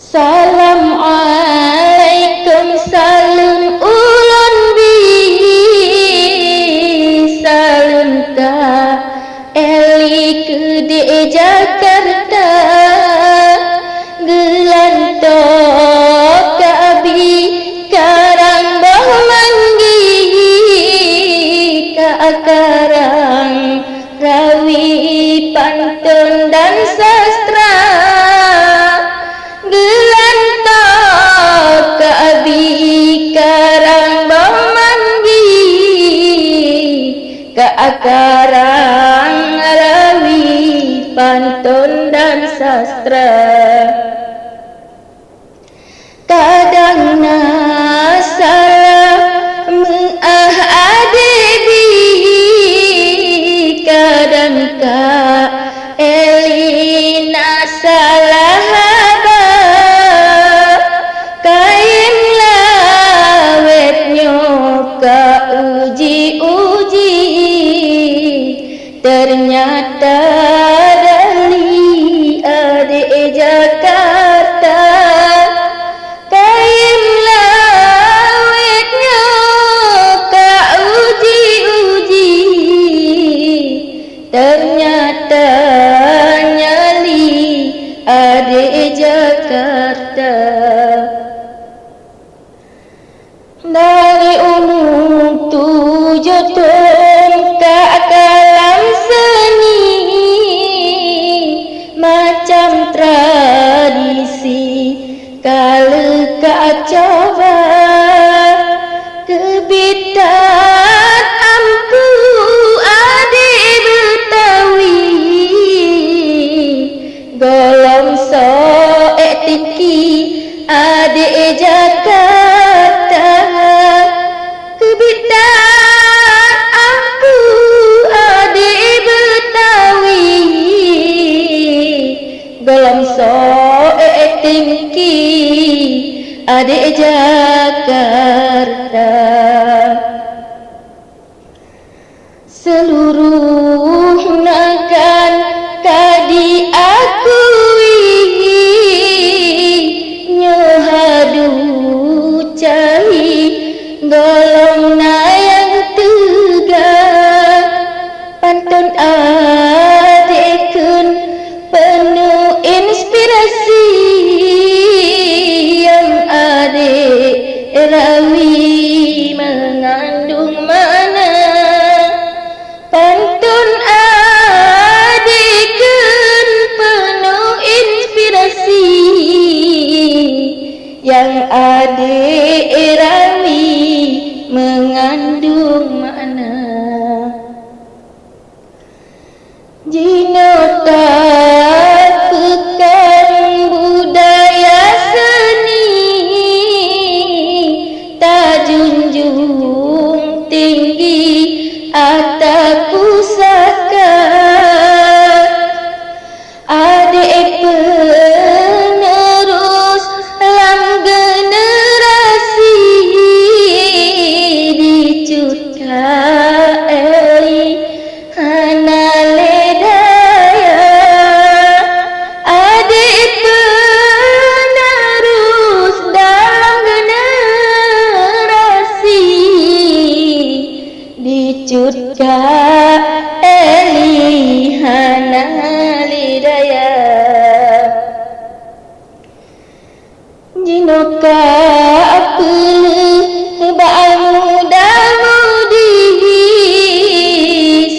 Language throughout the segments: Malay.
Salam alaikum salun ulun bi salun ka eli ke Jakarta gelanto kabi karang bah manggi ka akarang rawi pantun dan sastra gelanto kabi karang bah manggi ka akarang rawi pantun dan sastra kadang salah mengadebi kadang ka elina salah haba kain lawetnya ka uji-uji ternyata dari adik Jakarta kain lawetnya ka uji-uji ternyata nyali adik Jakarta dari umur 7 tahun ka kalam seni macam tradisi kalau ka coba kebitan ampu adik Betawi golong so etiki adik Jakarta kebitan ampu adik Betawi golong so etiki adik Jakarta seluruh nakan kadi akui nyohadu cari golong yang tegak pantun adikun penuh inspirasi yang adik rawi mengandung mana pantun adikun penuh inspirasi yang adik rawi mengandung makna jinota pekan budaya seni tak junjung tinggi atas pusaka adik penerus lam generasi dicutka eli hana ledaya adik penerus dalam generasi dicutka eli hana ledaya jinoka apel baal muda-mudi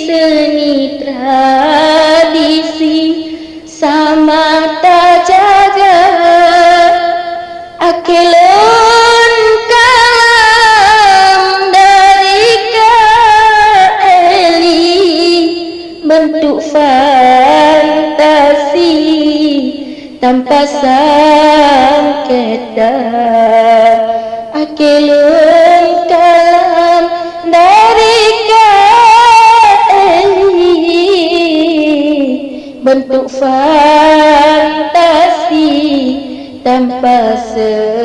seni tradisi sama tak jaga akelon kalam dari kaeli bentuk fantasi tanpa sangketa akelun kalam dari kaeli bentuk fantasi tanpa sangketa